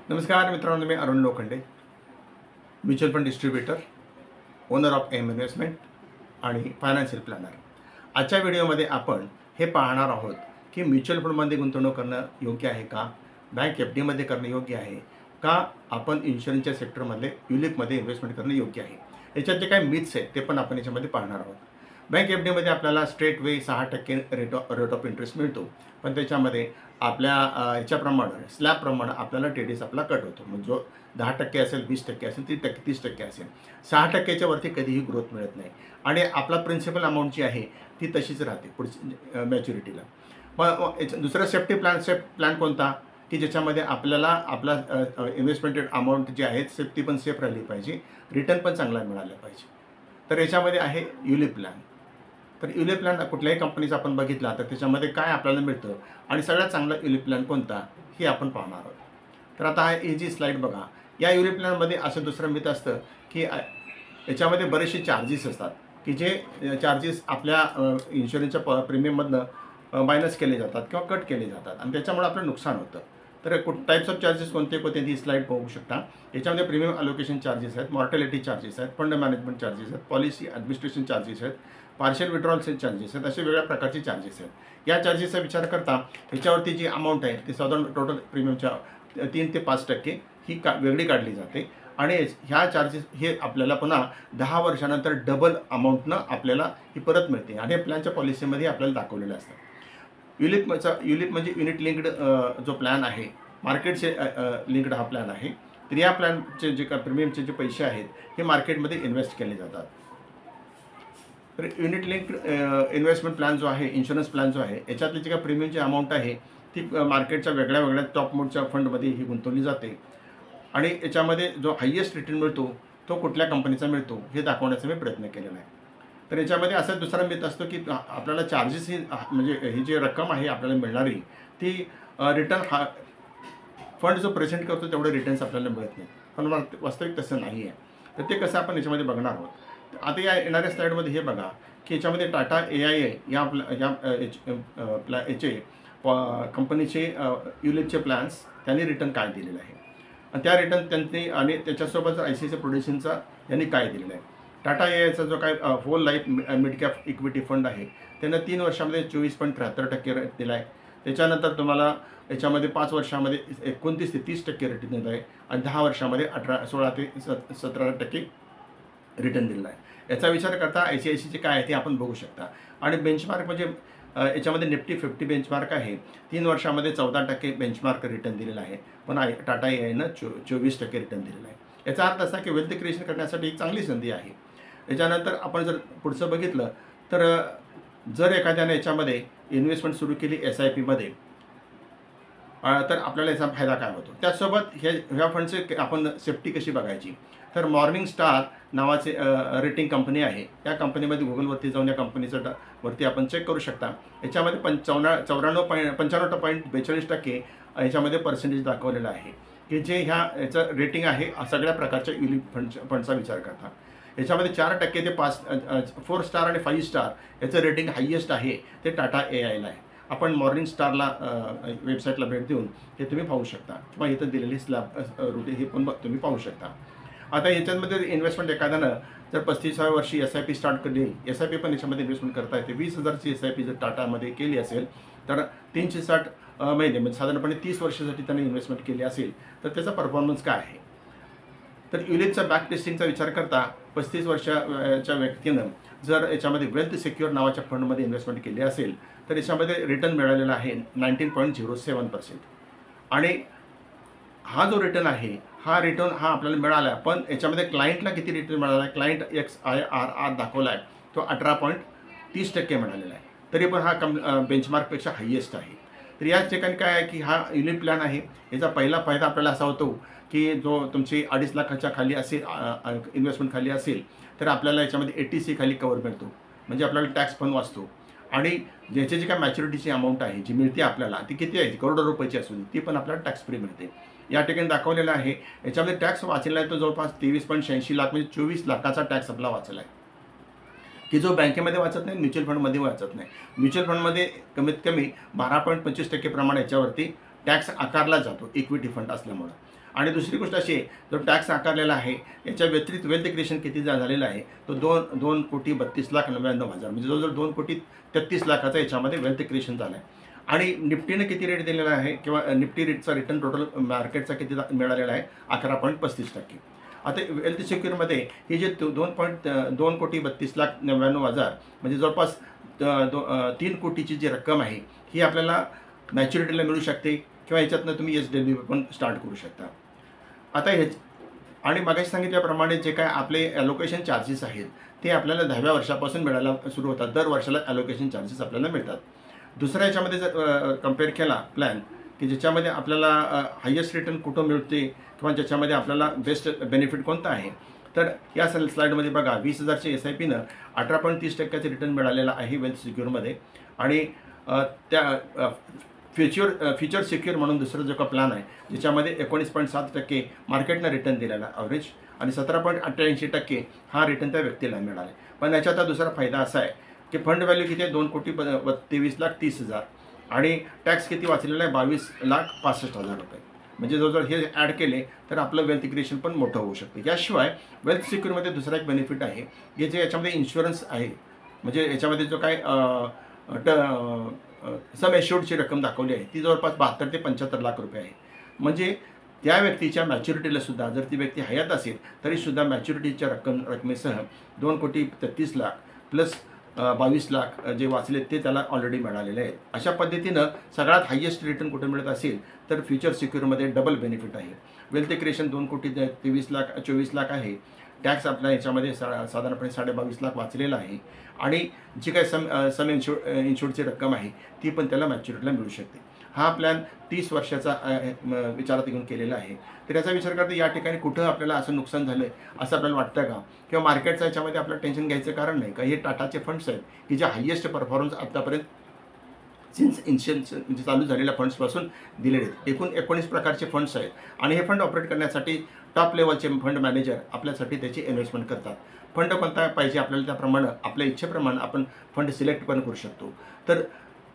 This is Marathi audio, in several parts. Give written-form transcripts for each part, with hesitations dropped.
नमस्कार मित्रांनो, मी Arun Lokhande, mutual fund distributor, owner of M investment आणि फायनान्शियल प्लॅनर. आजच्या व्हिडिओमध्ये आपण हे पाहणार आहोत की म्युच्युअल फंडमध्ये गुंतवणूक करणं योग्य आहे का, बँक एफ डीमध्ये करणं योग्य आहे का, आपण इन्शुरन्सच्या सेक्टरमधले युलिपमध्ये इन्व्हेस्टमेंट करणं योग्य आहे. याच्यात जे काही मिथ्स आहेत ते पण आपण याच्यामध्ये पाहणार आहोत. बँक एफ डीमध्ये आपल्याला straight way 6% rate of interest मिळतो, पण त्याच्यामध्ये आपल्या याच्याप्रमाणे स्लॅबप्रमाणे आपल्याला टेडीस आपला कट होतो. म्हणजे जो 10% असेल, 20% असेल, 30% असेल, 6%च्या वरती कधीही ग्रोथ मिळत नाही आणि आपला प्रिन्सिपल अमाऊंट जी आहे ती तशीच राहते पुढची मॅच्युरिटीला. मग दुसरा सेफ्टी प्लॅन कोणता की ज्याच्यामध्ये आपल्याला आपला इन्व्हेस्टमेंट अमाऊंट जी आहे सेफ्टी पण सेफ राहिली पाहिजे, रिटर्न पण चांगला मिळाला पाहिजे. तर याच्यामध्ये आहे युलिप प्लॅन. तर युलिप प्लॅन कुठल्याही कंपनीचा आपण बघितला तर त्याच्यामध्ये काय आपल्याला मिळतं आणि सगळ्यात चांगला युलिप प्लॅन कोणता हे आपण पाहणार आहोत. तर आता ही जी स्लाईड बघा, या युलिप प्लॅनमध्ये असं दुसरं मिथ असतं की याच्यामध्ये बरेचसे चार्जेस असतात की जे चार्जेस आपल्या इन्शुरन्सच्या प्रीमियममधनं मायनस केले जातात किंवा कट केले जातात आणि त्याच्यामुळे आपलं नुकसान होतं. तर टाईप्स ऑफ चार्जेस कोणते कोणते ती स्लाईड बघू शकता. याच्यामध्ये प्रीमियम अलोकेशन चार्जेस आहेत, मॉर्टॅलिटी चार्जेस आहेत, फंड मॅनेजमेंट चार्जेस आहेत, पॉलिसी ॲडमिनिस्ट्रेशन चार्जेस आहेत, पार्शियल विड्रॉलचे चार्जेस आहेत, असे वेगळ्या प्रकारचे चार्जेस आहेत. या चार्जेसचा विचार करता ह्याच्यावरती जी अमाऊंट आहे ती साधारण टोटल प्रीमियमच्या 3 ते 5% ही वेगळी काढली जाते आणि ह्या चार्जेस हे आपल्याला पुन्हा 10 वर्षानंतर डबल अमाऊंटनं आपल्याला ही परत मिळते आणि प्लॅनच्या पॉलिसीमध्ये आपल्याला दाखवलेलं असतं. युलिप म्हणजे युनिट लिंक्ड जो प्लॅन आहे, मार्केटचे लिंक्ड हा प्लॅन आहे. तर या प्लॅनचे जे का प्रीमियमचे जे पैसे आहेत हे मार्केटमध्ये इन्व्हेस्ट केले जातात. तर युनिट लिंक्ड इन्व्हेस्टमेंट प्लॅन जो आहे, इन्शुरन्स प्लॅन जो आहे, याच्यातली जी काय प्रीमियमची अमाऊंट आहे ती मार्केटच्या वेगळ्या टॉप मोडच्या फंडमध्ये ही गुंतवली जाते आणि याच्यामध्ये जो हायेस्ट रिटर्न मिळतो तो कुठल्या कंपनीचा मिळतो हे दाखवण्याचा मी प्रयत्न केलेला आहे. तर याच्यामध्ये असा दुसरा मिथ असतो की आपल्याला चार्जेस ही म्हणजे ही जी रक्कम आहे आपल्याला मिळणारी ती रिटर्न फंड जो प्रेझेंट करतो तेवढे रिटर्न्स आपल्याला मिळत नाही, पण वास्तविक तसं नाही आहे. तर ते कसं आपण याच्यामध्ये बघणार आहोत. आता या येणाऱ्या स्लाईडमध्ये हे बघा की याच्यामध्ये टाटा AIA या याचे कंपनीचे युलिपचे प्लॅन्स त्यांनी रिटर्न काय दिलेलं आहे आणि त्या रिटर्न त्यांनी आणि त्याच्यासोबत ICICI प्रोडक्शनचा यांनी काय दिलेलं आहे. टाटा AIAचा जो काय whole life mid cap equity fund आहे त्यानं 3 वर्षामध्ये 24.73% दिला आहे. त्याच्यानंतर तुम्हाला याच्यामध्ये 5 वर्षामध्ये 29 ते 30% रिटर्न दिलं आहे आणि 10 वर्षामध्ये 16 ते 17% रिटर्न दिलेला आहे. याचा विचार करता ICICIचे काय आहे ते आपण बघू शकता आणि बेंचमार्क म्हणजे याच्यामध्ये निफ्टी 50 बेंचमार्क आहे. 3 वर्षामध्ये 14% बेंचमार्क रिटर्न दिलेला आहे, पण टाटा AIAनं 24% रिटर्न दिलेला आहे. याचा अर्थ असा की वेल्थ क्रिएशन करण्यासाठी एक चांगली संधी आहे. याच्यानंतर आपण जर पुढचं बघितलं तर जर एखाद्याने याच्यामध्ये इन्व्हेस्टमेंट सुरू केली SIPमध्ये तर आपल्याला याचा फायदा काय होतो. त्याचसोबत ह्या फंडचे आपण सेफ्टी कशी बघायची. तर मॉर्निंग स्टार नावाचे रेटिंग कंपनी आहे. या कंपनीमध्ये गुगलवरती जाऊन या कंपनीचं वरती आपण चेक करू शकता. याच्यामध्ये 95.42% याच्यामध्ये पर्सेंटेज दाखवलेलं आहे की जे याचं रेटिंग आहे सगळ्या प्रकारच्या युलिप फंडचा विचार करता. याच्यामध्ये 4% ते 4 स्टार आणि 5 स्टार याचं रेटिंग हायेस्ट आहे ते टाटा AIAला आहे. आपण मॉर्निंग स्टारला वेबसाईटला भेट देऊन हे तुम्ही पाहू शकता किंवा इथं दिलेली स्लॅब रुटीन हे पण तुम्ही पाहू शकता. आता याच्यामध्ये इन्व्हेस्टमेंट एखाद्यानं जर 35व्या वर्षी SIP स्टार्ट केली, SIP पण याच्यामध्ये इन्व्हेस्टमेंट करता येते. 20,000ची SIP जर टाटामध्ये केली असेल तर 360 महिने म्हणजे साधारणपणे 30 वर्षासाठी त्याने इन्व्हेस्टमेंट केली असेल तर त्याचा परफॉर्मन्स काय आहे. तर युलिपचा बॅक टेस्टिंगचा विचार करता 35 वर्षाच्या व्यक्तीनं जर याच्यामध्ये वेल्थ सिक्युअर नावाच्या फंडमध्ये इन्व्हेस्टमेंट केली असेल तर याच्यामध्ये रिटर्न मिळालेला आहे 19.07% आणि हा जो रिटर्न आहे हा रिटर्न आपल्याला मिळाला आहे, पण याच्यामध्ये क्लायंटला किती रिटर्न मिळाला आहे, क्लायंट XIRR दाखवला आहे तो 18.30% मिळालेला आहे. तरी पण हा बेंचमार्कपेक्षा हायेस्ट आहे. तर या ठिकाणी काय आहे की हा युलिप प्लॅन आहे. याचा पहिला फायदा आपल्याला असा होतो की जो तुमची 2.5 लाखाच्या खाली असेल इन्व्हेस्टमेंट खाली असेल तर आपल्याला याच्यामध्ये ATC खाली कवर मिळतो, म्हणजे आपल्याला टॅक्स पण वाचतो आणि ज्याची जी काय मॅच्युरिटीची अमाऊंट आहे जी मिळते आपल्याला ती किती आहे, करोडो रुपयाची असून ती पण आपल्याला टॅक्स फ्री मिळते. या ठिकाणी दाखवलेलं आहे. याच्यामध्ये टॅक्स वाचलेला आहे तो जवळपास 23.86 लाख म्हणजे 24 लाखाचा टॅक्स आपला वाचला आहे की जो बँकेमध्ये वाचत नाही, म्युच्युअल फंडमध्ये वाचत नाही. म्युच्युअल फंडमध्ये कमीत कमी 12.25% प्रमाणे याच्यावरती टॅक्स आकारला जातो इक्विटी फंड असल्यामुळं. आणि दुसरी गोष्ट अशी आहे, जो टॅक्स आकारलेला आहे याच्या व्यतिरिक्त वेल्थ क्रिएशन किती झालेलं आहे तो 2,32,99,000 म्हणजे जवळजवळ 2,33,00,000 याच्यामध्ये वेल्थ क्रिएशन झालं आहे. आणि निफ्टीने किती रेट दिलेला आहे किंवा निफ्टी रेटचा रिटर्न टोटल मार्केटचा किती मिळालेला आहे 11.35%. आता वेल्थ सिक्युअरमध्ये हे जे 2,32,99,000 म्हणजे जवळपास 3 कोटीची जी रक्कम आहे ही आपल्याला मॅच्युरिटीला मिळू शकते किंवा याच्यातनं तुम्ही SWP पण स्टार्ट करू शकता. आता हेच आणि मागाशी सांगितल्याप्रमाणे जे काय आपले ॲलोकेशन चार्जेस आहेत ते आपल्याला 10व्या वर्षापासून मिळायला सुरू होतात. दर वर्षाला ॲलोकेशन चार्जेस आपल्याला मिळतात. दुसऱ्या याच्यामध्ये जर कंपेअर केला प्लॅन की ज्याच्यामध्ये आपल्याला हायेस्ट रिटर्न कुठं मिळते किंवा ज्याच्यामध्ये आपल्याला बेस्ट बेनिफिट कोणता आहे, तर या स्लाईडमध्ये बघा 20,000च्या SIPनं 18.30% रिटर्न मिळालेला आहे वेल्थ सिक्युअरमध्ये. आणि त्या फ्युचर सिक्युअर म्हणून दुसरा जो का प्लॅन आहे ज्याच्यामध्ये 19.7% मार्केटनं रिटर्न दिलेला ॲव्हरेज आणि 17.88% हा रिटर्न त्या व्यक्तीला मिळाला आहे. पण याच्यात दुसरा फायदा असा आहे की फंड व्हॅल्यू किती आहे 2,23,30,000 आणि टॅक्स किती वाचलेला आहे 22,65,000 रुपये. म्हणजे जवळजवळ हे ॲड केले तर आपलं वेल्थ क्रिएशन पण मोठं होऊ शकते. याशिवाय वेल्थ सिक्युअरमध्ये दुसरा एक बेनिफिट आहे की जे याच्यामध्ये इन्शुरन्स आहे म्हणजे याच्यामध्ये जो काय सम एश्युर्डची रक्कम दाखवली आहे ती जवळपास 72 ते 75 लाख रुपये आहे. म्हणजे त्या व्यक्तीच्या मॅच्युरिटीला सुद्धा जर ती व्यक्ती हयात असेल तरीसुद्धा मॅच्युरिटीच्या रकमेसह 2,33,00,000 प्लस 22 लाख जे वाचले ते त्याला ऑलरेडी मिळालेले आहेत. अशा पद्धतीनं सगळ्यात हायेस्ट रिटर्न कुठे मिळत असेल तर फ्युचर सिक्युअरमध्ये डबल बेनिफिट आहे. वेल्थ क्रिएशन 2,23,24,00,000 आहे. टॅक्स आपल्या याच्यामध्ये साधारणपणे 22.5 लाख वाचलेला आहे आणि जी काय सम इन्शुर्डची रक्कम आहे ती पण त्याला मॅच्युरिटीला मिळू शकते. हा प्लॅन 30 वर्षाचा विचारात घेऊन केलेला आहे. तर याचा विचार करता या ठिकाणी कुठं आपल्याला असं नुकसान झालं आहे असं आपल्याला वाटतं का किंवा मार्केटचा याच्यामध्ये आपलं टेन्शन घ्यायचं कारण नाही का. हे टाटाचे फंड्स आहेत की जे हायेस्ट परफॉर्मन्स आतापर्यंत सिन्स इन्शुरन्स म्हणजे चालू झालेल्या फंड्सपासून दिलेले आहेत. एकूण 19 प्रकारचे फंड्स आहेत आणि हे फंड ऑपरेट करण्यासाठी टॉप लेवलचे फंड मॅनेजर आपल्यासाठी त्याची इन्व्हेस्टमेंट करतात. फंड कोणता पाहिजे आपल्याला त्याप्रमाणे आपल्या इच्छेप्रमाणे आपण फंड सिलेक्ट पण करू शकतो. तर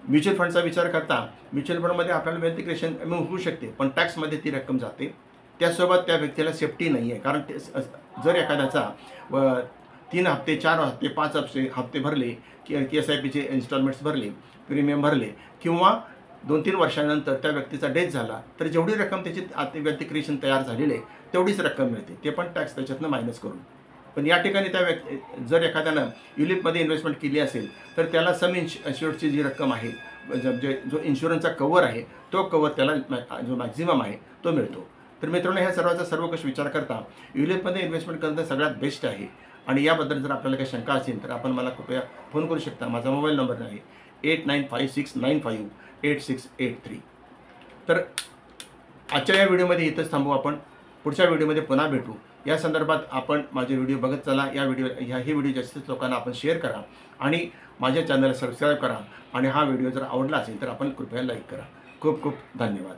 म्युच्युअल फंडचा विचार करता म्युच्युअल फंडमध्ये आपल्याला वेल्थ क्रिएशन होऊ शकते पण टॅक्समध्ये ती रक्कम जाते. त्यासोबत त्या व्यक्तीला सेफ्टी नाही आहे कारण जर एखाद्याचा 3 हप्ते 4 हप्ते 5 हप्ते भरले की SIPचे इन्स्टॉलमेंट्स भरले प्रीमियम भरले किंवा 2-3 वर्षानंतर त्या व्यक्तीचा डेथ झाला तर जेवढी रक्कम त्याची वेल्थ क्रिएशन तयार झालेली आहे तेवढीच रक्कम मिळते. ते पण टॅक्स त्याच्यातनं मायनस करून. पण या ठिकाणी त्या जर एखाद्यानं युलिपमध्ये इन्व्हेस्टमेंट केली असेल तर त्याला सम इन्शुर्डची जी रक्कम आहे जो इन्शुरन्सचा कवर आहे तो कवर त्याला जो मॅक्झिमम आहे तो मिळतो. तर मित्रांनो ह्या सर्वाचा सर्वकष विचार करता युलिपमध्ये इन्व्हेस्टमेंट करणं सगळ्यात बेस्ट आहे. आणि याबद्दल जर आपल्याला काही शंका असेल तर आपण मला कृपया फोन करू शकता. माझा मोबाईल नंबर आहे 8956958683. तर आजच्या या व्हिडिओमध्ये इथंच थांबू आपण. पुढच्या व्हिडिओमध्ये पुन्हा भेटू. या संदर्भात आपण माझे व्हिडिओ बघत चला. ही व्हिडिओ जास्तीत लोकांना आपण शेअर करा आणि माझ्या चॅनलला सबस्क्राईब करा आणि हा व्हिडिओ जर आवडला असेल तर आपण कृपया लाईक करा. खूप खूप धन्यवाद.